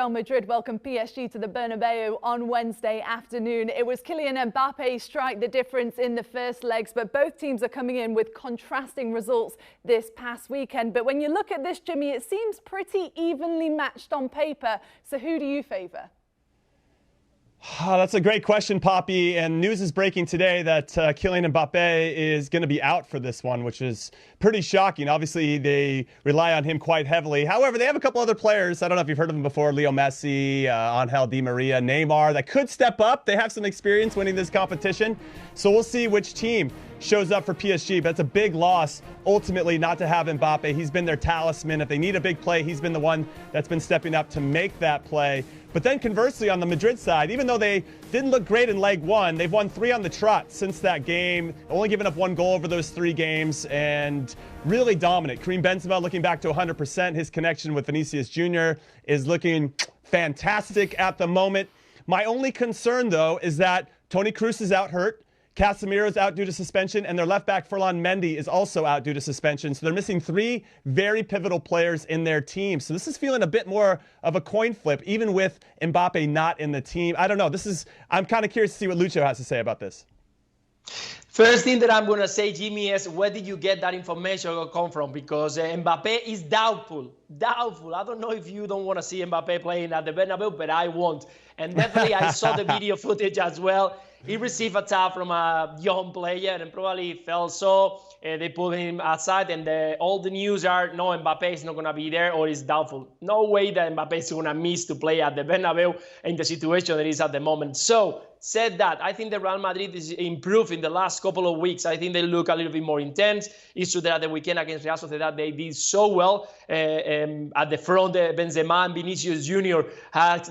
Real Madrid welcomed PSG to the Bernabeu on Wednesday afternoon. It was Kylian Mbappe's strike the difference in the first legs, but both teams are coming in with contrasting results this past weekend. But when you look at this, Jimmy, it seems pretty evenly matched on paper. So who do you favour? Oh, that's a great question, Poppy. And news is breaking today that Kylian Mbappe is going to be out for this one, which is pretty shocking. Obviously, they rely on him quite heavily. However, they have a couple other players. I don't know if you've heard of them before. Leo Messi, Angel Di Maria, Neymar, that could step up. They have some experience winning this competition. So we'll see which team shows up for PSG. But it's a big loss, ultimately, not to have Mbappe. He's been their talisman. If they need a big play, he's been the one that's been stepping up to make that play. But then conversely, on the Madrid side, even though they didn't look great in leg one, they've won 3 on the trot since that game, only given up 1 goal over those 3 games, and really dominant. Karim Benzema looking back to 100%. His connection with Vinicius Jr. is looking fantastic at the moment. My only concern, though, is that Toni Kroos is out hurt. Casemiro's out due to suspension, and their left back Ferland Mendy is also out due to suspension. So they're missing 3 very pivotal players in their team. So this is feeling a bit more of a coin flip, even with Mbappe not in the team. I don't know. I'm kind of curious to see what Lucho has to say about this. First thing that I'm going to say, Jimmy, is where did you get that information come from? Because Mbappe is doubtful. Doubtful. I don't know if you don't want to see Mbappe playing at the Bernabeu, but I won't. And definitely I saw the video footage as well. He received a tap from a young player and probably felt so. They put him aside, and all the news are, no, Mbappe is not going to be there or is doubtful. No way that Mbappe is going to miss to play at the Bernabeu in the situation that is at the moment. So, said that, I think the Real Madrid is improved in the last couple of weeks. I think they look a little bit more intense. It's true that at the weekend against Real Sociedad, they did so well. At the front, Benzema and Vinicius Jr.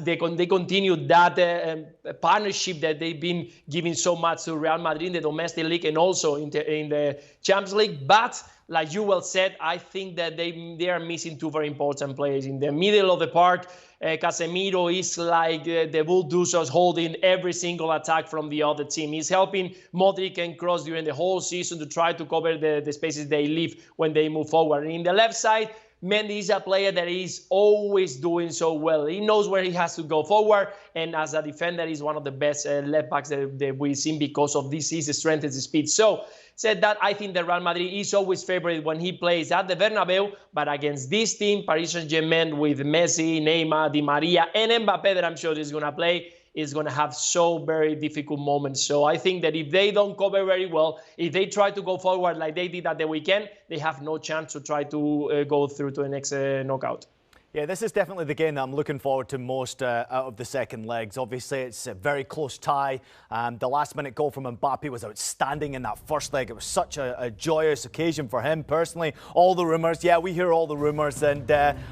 They continued that partnership that they've been giving so much to Real Madrid in the domestic league and also in the Champions League. But like you well said, I think that they are missing 2 very important players. In the middle of the park, Casemiro is like the bulldozers holding every single attack from the other team. He's helping Modric and Kroos during the whole season to try to cover the spaces they leave when they move forward. And in the left side, Mendy is a player that is always doing so well. He knows where he has to go forward, and as a defender, he's one of the best left backs that we've seen because of his strength and his speed. So, said that, I think that Real Madrid is always favored when he plays at the Bernabeu, but against this team, Paris Saint-Germain with Messi, Neymar, Di Maria, and Mbappe, that I'm sure is going to play, is going to have so very difficult moments. So I think that if they don't cover very well, if they try to go forward like they did at the weekend, they have no chance to try to go through to the next knockout. Yeah, this is definitely the game that I'm looking forward to most out of the second legs. Obviously, it's a very close tie. The last-minute goal from Mbappe was outstanding in that first leg. It was such a joyous occasion for him personally. All the rumours, yeah, we hear all the rumours. And,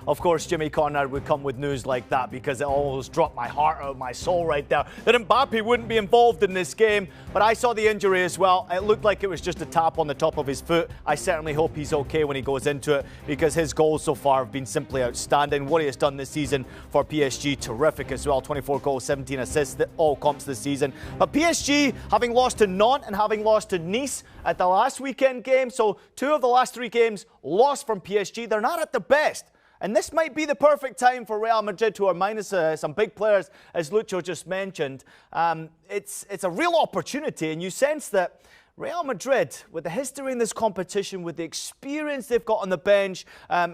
of course, Jimmy Conrad would come with news like that because it almost dropped my heart out of my soul right there, that Mbappe wouldn't be involved in this game. But I saw the injury as well. It looked like it was just a tap on the top of his foot. I certainly hope he's okay when he goes into it because his goals so far have been simply outstanding. What he has done this season for PSG, terrific as well. 24 goals, 17 assists, all comps this season. But PSG, having lost to Nantes and having lost to Nice at the last weekend game, so 2 of the last 3 games lost from PSG, they're not at the best. And this might be the perfect time for Real Madrid, who are minus some big players, as Lucho just mentioned. It's a real opportunity, and you sense that Real Madrid, with the history in this competition, with the experience they've got on the bench,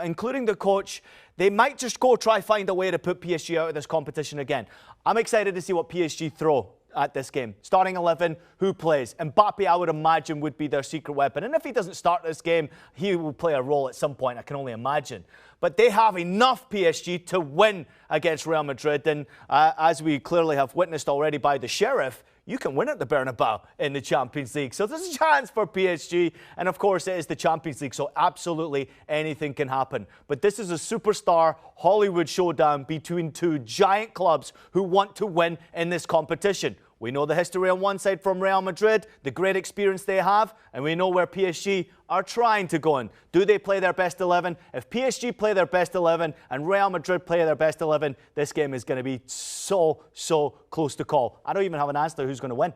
including the coach, they might just go try find a way to put PSG out of this competition again. I'm excited to see what PSG throw at this game. Starting 11, who plays? Mbappe, I would imagine, would be their secret weapon. And if he doesn't start this game, he will play a role at some point, I can only imagine. But they have enough PSG to win against Real Madrid. And as we clearly have witnessed already by the Sheriff, you can win at the Bernabeu in the Champions League. So there's a chance for PSG. And of course, it is the Champions League, so absolutely anything can happen. But this is a superstar Hollywood showdown between 2 giant clubs who want to win in this competition. We know the history on one side from Real Madrid, the great experience they have, and we know where PSG are trying to go in. Do they play their best 11? If PSG play their best 11 and Real Madrid play their best 11, this game is going to be so close to call. I don't even have an answer who's going to win.